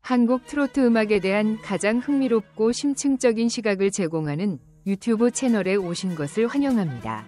한국 트로트 음악에 대한 가장 흥미롭고 심층적인 시각을 제공하는 유튜브 채널에 오신 것을 환영합니다.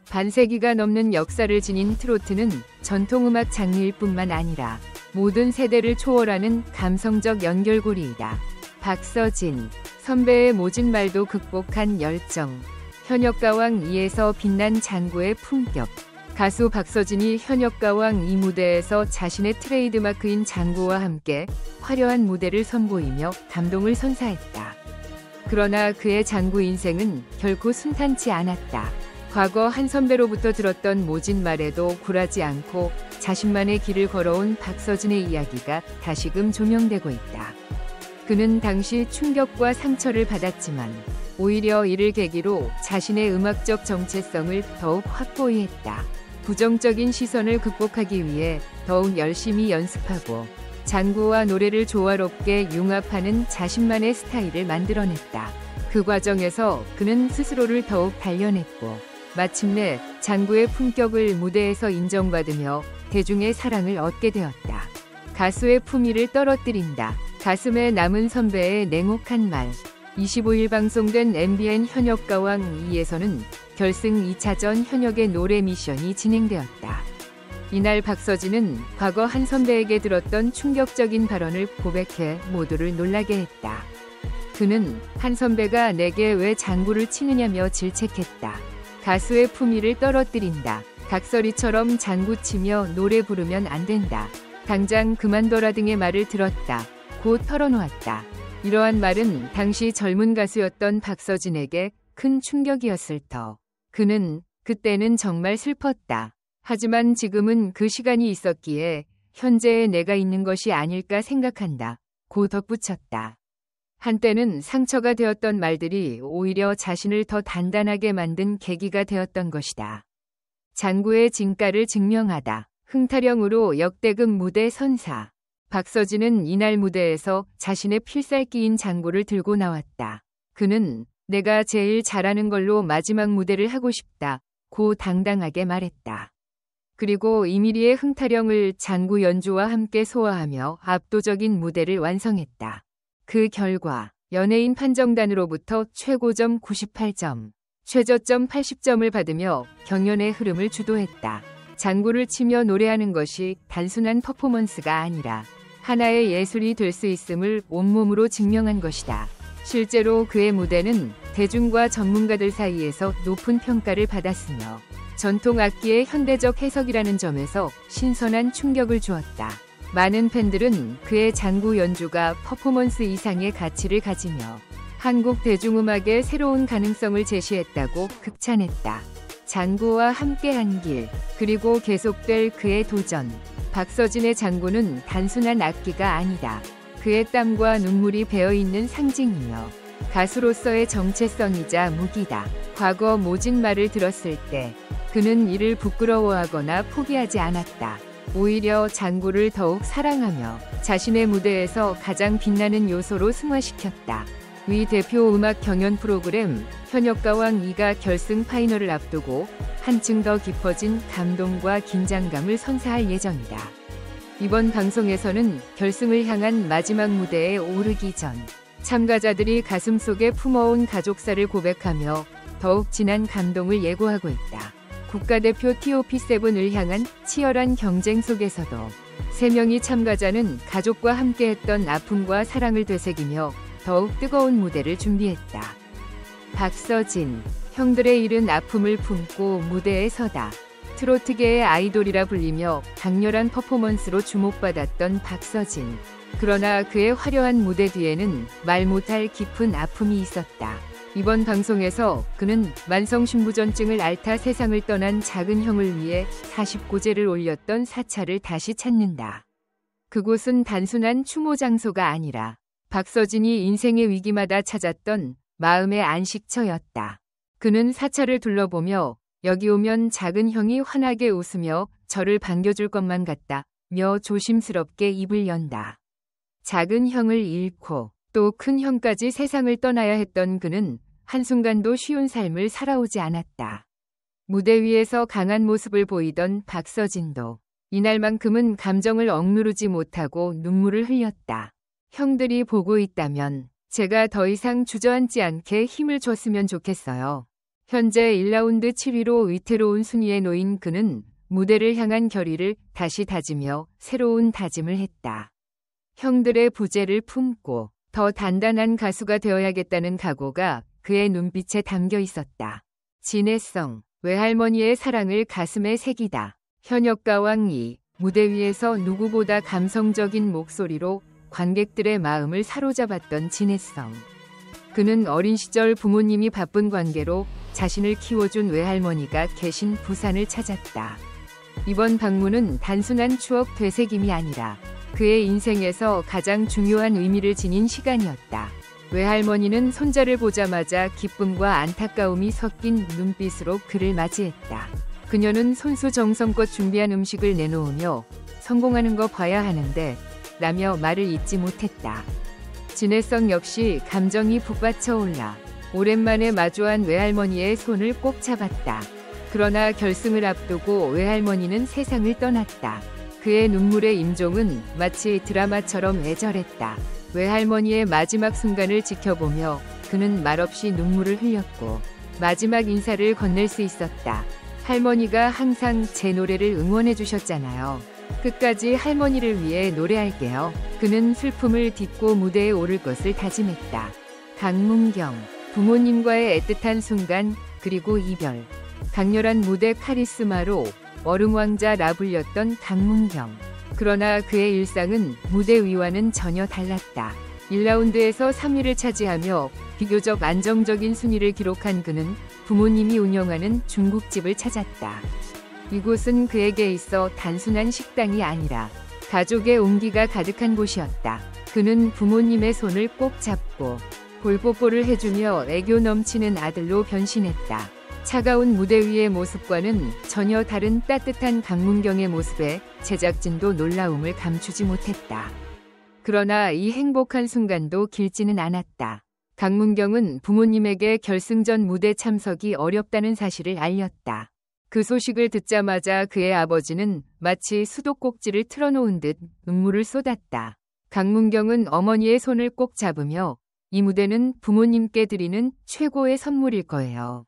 반세기가 넘는 역사를 지닌 트로트는 전통음악 장르일 뿐만 아니라 모든 세대를 초월하는 감성적 연결고리이다. 박서진 선배의 모진 말도 극복한 열정, 현역가왕 2에서 빛난 장구의 품격. 가수 박서진이 현역가왕 2 무대에서 자신의 트레이드마크인 장구와 함께 화려한 무대를 선보이며 감동을 선사했다. 그러나 그의 장구 인생은 결코 순탄치 않았다. 과거 한 선배로부터 들었던 모진 말에도 굴하지 않고 자신만의 길을 걸어온 박서진의 이야기가 다시금 조명되고 있다. 그는 당시 충격과 상처를 받았지만 오히려 이를 계기로 자신의 음악적 정체성을 더욱 확고히 했다. 부정적인 시선을 극복하기 위해 더욱 열심히 연습하고 장구와 노래를 조화롭게 융합하는 자신만의 스타일을 만들어냈다. 그 과정에서 그는 스스로를 더욱 단련했고 마침내 장구의 품격을 무대에서 인정받으며 대중의 사랑을 얻게 되었다. 가수의 품위를 떨어뜨린다. 가슴에 남은 선배의 냉혹한 말. 25일 방송된 MBN 현역가왕 2에서는 결승 2차전 현역의 노래 미션이 진행되었다. 이날 박서진은 과거 한 선배에게 들었던 충격적인 발언을 고백해 모두를 놀라게 했다. 그는 한 선배가 내게 왜 장구를 치느냐며 질책했다. 가수의 품위를 떨어뜨린다. 각설이처럼 장구 치며 노래 부르면 안 된다. 당장 그만둬라 등의 말을 들었다. 곧 털어놓았다. 이러한 말은 당시 젊은 가수였던 박서진에게 큰 충격이었을 터. 그는 그때는 정말 슬펐다. 하지만 지금은 그 시간이 있었기에 현재의 내가 있는 것이 아닐까 생각한다. 고 덧붙였다. 한때는 상처가 되었던 말들이 오히려 자신을 더 단단하게 만든 계기가 되었던 것이다. 장구의 진가를 증명하다. 흥타령으로 역대급 무대 선사. 박서진은 이날 무대에서 자신의 필살기인 장구를 들고 나왔다. 그는 내가 제일 잘하는 걸로 마지막 무대를 하고 싶다. 고 당당하게 말했다. 그리고 이미리의 흥타령을 장구 연주와 함께 소화하며 압도적인 무대를 완성했다. 그 결과 연예인 판정단으로부터 최고점 98점, 최저점 80점을 받으며 경연의 흐름을 주도했다. 장구를 치며 노래하는 것이 단순한 퍼포먼스가 아니라 하나의 예술이 될 수 있음을 온몸으로 증명한 것이다. 실제로 그의 무대는 대중과 전문가들 사이에서 높은 평가를 받았으며 전통 악기의 현대적 해석이라는 점에서 신선한 충격을 주었다. 많은 팬들은 그의 장구 연주가 퍼포먼스 이상의 가치를 가지며 한국 대중음악의 새로운 가능성을 제시했다고 극찬했다. 장구와 함께한 길, 그리고 계속될 그의 도전. 박서진의 장구는 단순한 악기가 아니다. 그의 땀과 눈물이 배어있는 상징이며 가수로서의 정체성이자 무기다. 과거 모진 말을 들었을 때 그는 이를 부끄러워하거나 포기하지 않았다. 오히려 장구를 더욱 사랑하며 자신의 무대에서 가장 빛나는 요소로 승화시켰다. 위 대표 음악 경연 프로그램 현역가왕 2가 결승 파이널을 앞두고 한층 더 깊어진 감동과 긴장감을 선사할 예정이다. 이번 방송에서는 결승을 향한 마지막 무대에 오르기 전 참가자들이 가슴속에 품어온 가족사를 고백하며 더욱 진한 감동을 예고하고 있다. 국가대표 TOP7을 향한 치열한 경쟁 속에서도 3명의 참가자는 가족과 함께했던 아픔과 사랑을 되새기며 더욱 뜨거운 무대를 준비했다. 박서진, 형들의 잃은 아픔을 품고 무대에 서다. 트로트계의 아이돌이라 불리며 강렬한 퍼포먼스로 주목받았던 박서진. 그러나 그의 화려한 무대 뒤에는 말 못할 깊은 아픔이 있었다. 이번 방송에서 그는 만성신부전증을 앓다 세상을 떠난 작은 형을 위해 40고제를 올렸던 사찰을 다시 찾는다. 그곳은 단순한 추모 장소가 아니라 박서진이 인생의 위기마다 찾았던 마음의 안식처였다. 그는 사찰을 둘러보며 여기 오면 작은 형이 환하게 웃으며 저를 반겨줄 것만 같다며 조심스럽게 입을 연다. 작은 형을 잃고 또 큰 형까지 세상을 떠나야 했던 그는 한순간도 쉬운 삶을 살아오지 않았다. 무대 위에서 강한 모습을 보이던 박서진도 이날만큼은 감정을 억누르지 못하고 눈물을 흘렸다. 형들이 보고 있다면 제가 더 이상 주저앉지 않게 힘을 줬으면 좋겠어요. 현재 1라운드 7위로 위태로운 순위에 놓인 그는 무대를 향한 결의를 다시 다지며 새로운 다짐을 했다. 형들의 부재를 품고 더 단단한 가수가 되어야겠다는 각오가 그의 눈빛에 담겨 있었다. 진해성, 외할머니의 사랑을 가슴에 새기다. 현역가왕이 무대 위에서 누구보다 감성적인 목소리로 관객들의 마음을 사로잡았던 진해성. 그는 어린 시절 부모님이 바쁜 관계로 자신을 키워준 외할머니가 계신 부산을 찾았다. 이번 방문은 단순한 추억 되새김이 아니라 그의 인생에서 가장 중요한 의미를 지닌 시간이었다. 외할머니는 손자를 보자마자 기쁨과 안타까움이 섞인 눈빛으로 그를 맞이했다. 그녀는 손수정성껏 준비한 음식을 내놓으며 성공하는 거 봐야 하는데 라며 말을 잇지 못했다. 진해성 역시 감정이 북받쳐 올라 오랜만에 마주한 외할머니의 손을 꼭 잡았다. 그러나 결승을 앞두고 외할머니는 세상을 떠났다. 그의 눈물의 임종은 마치 드라마처럼 애절했다. 외할머니의 마지막 순간을 지켜보며 그는 말없이 눈물을 흘렸고 마지막 인사를 건넬 수 있었다. 할머니가 항상 제 노래를 응원해 주셨잖아요. 끝까지 할머니를 위해 노래할게요. 그는 슬픔을 딛고 무대에 오를 것을 다짐했다. 강문경, 부모님과의 애틋한 순간 그리고 이별. 강렬한 무대 카리스마로 얼음왕자라 불렸던 강문경. 그러나 그의 일상은 무대 위와는 전혀 달랐다. 1라운드에서 3위를 차지하며 비교적 안정적인 순위를 기록한 그는 부모님이 운영하는 중국집을 찾았다. 이곳은 그에게 있어 단순한 식당이 아니라 가족의 온기가 가득한 곳이었다. 그는 부모님의 손을 꼭 잡고 볼뽀뽀를 해주며 애교 넘치는 아들로 변신했다. 차가운 무대 위의 모습과는 전혀 다른 따뜻한 강문경의 모습에 제작진도 놀라움을 감추지 못했다. 그러나 이 행복한 순간도 길지는 않았다. 강문경은 부모님에게 결승전 무대 참석이 어렵다는 사실을 알렸다. 그 소식을 듣자마자 그의 아버지는 마치 수도꼭지를 틀어놓은 듯 눈물을 쏟았다. 강문경은 어머니의 손을 꼭 잡으며 이 무대는 부모님께 드리는 최고의 선물일 거예요.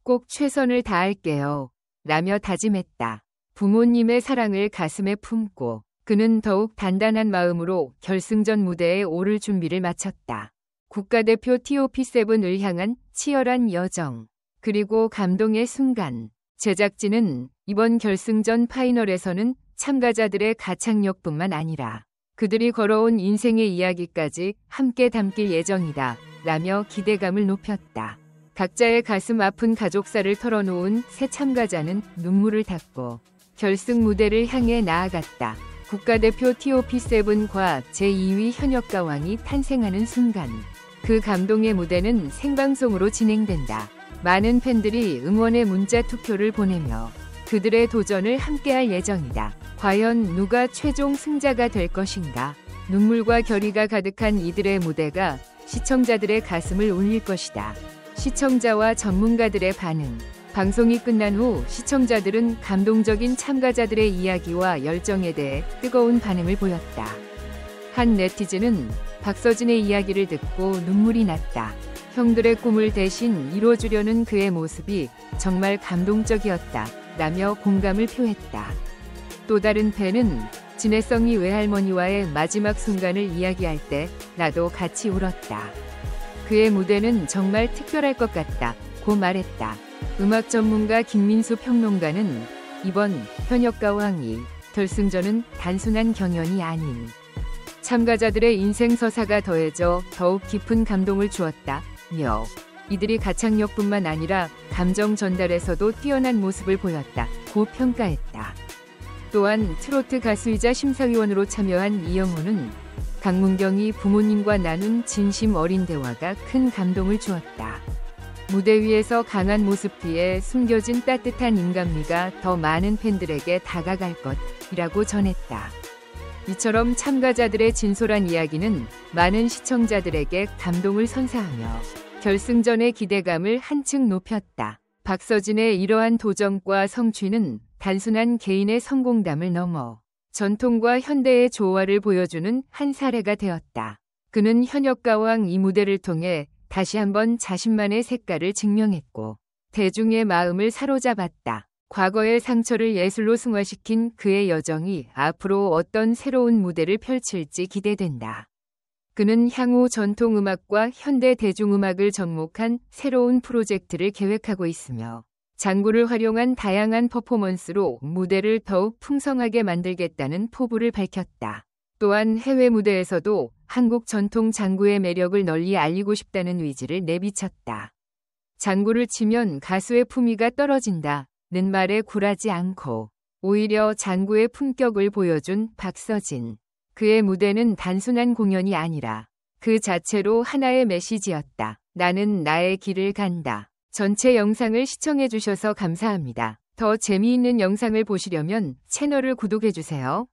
꼭 최선을 다할게요. 라며 다짐했다. 부모님의 사랑을 가슴에 품고 그는 더욱 단단한 마음으로 결승전 무대에 오를 준비를 마쳤다. 국가대표 TOP7을 향한 치열한 여정, 그리고 감동의 순간. 제작진은 이번 결승전 파이널에서는 참가자들의 가창력뿐만 아니라 그들이 걸어온 인생의 이야기까지 함께 담길 예정이다. 라며 기대감을 높였다. 각자의 가슴 아픈 가족사를 털어놓은 새 참가자는 눈물을 닦고 결승 무대를 향해 나아갔다. 국가대표 TOP7과 제2위 현역가왕이 탄생하는 순간 그 감동의 무대는 생방송으로 진행된다. 많은 팬들이 응원의 문자 투표를 보내며 그들의 도전을 함께할 예정이다. 과연 누가 최종 승자가 될 것인가? 눈물과 결의가 가득한 이들의 무대가 시청자들의 가슴을 울릴 것이다. 시청자와 전문가들의 반응. 방송이 끝난 후 시청자들은 감동적인 참가자들의 이야기와 열정에 대해 뜨거운 반응을 보였다. 한 네티즌은 박서진의 이야기를 듣고 눈물이 났다. 형들의 꿈을 대신 이뤄주려는 그의 모습이 정말 감동적이었다. 라며 공감을 표했다. 또 다른 팬은 진해성이 외할머니와의 마지막 순간을 이야기할 때 나도 같이 울었다. 그의 무대는 정말 특별할 것 같다. 고 말했다. 음악 전문가 김민수 평론가는 이번 현역가왕이 결승전은 단순한 경연이 아닌 참가자들의 인생 서사가 더해져 더욱 깊은 감동을 주었다며 이들이 가창력뿐만 아니라 감정 전달에서도 뛰어난 모습을 보였다고 평가했다. 또한 트로트 가수이자 심사위원으로 참여한 이영호는 강문경이 부모님과 나눈 진심 어린 대화가 큰 감동을 주었다. 무대 위에서 강한 모습 뒤에 숨겨진 따뜻한 인간미가 더 많은 팬들에게 다가갈 것이라고 전했다. 이처럼 참가자들의 진솔한 이야기는 많은 시청자들에게 감동을 선사하며 결승전의 기대감을 한층 높였다. 박서진의 이러한 도전과 성취는 단순한 개인의 성공담을 넘어 전통과 현대의 조화를 보여주는 한 사례가 되었다. 그는 현역가왕 이 무대를 통해 다시 한번 자신만의 색깔을 증명했고 대중의 마음을 사로잡았다. 과거의 상처를 예술로 승화시킨 그의 여정이 앞으로 어떤 새로운 무대를 펼칠지 기대된다. 그는 향후 전통음악과 현대 대중음악을 접목한 새로운 프로젝트를 계획하고 있으며 장구를 활용한 다양한 퍼포먼스로 무대를 더욱 풍성하게 만들겠다는 포부를 밝혔다. 또한 해외 무대에서도 한국 전통 장구의 매력을 널리 알리고 싶다는 의지를 내비쳤다. 장구를 치면 가수의 품위가 떨어진다는 말에 굴하지 않고 오히려 장구의 품격을 보여준 박서진. 그의 무대는 단순한 공연이 아니라 그 자체로 하나의 메시지였다. 나는 나의 길을 간다. 전체 영상을 시청해주셔서 감사합니다. 더 재미있는 영상을 보시려면 채널을 구독해주세요.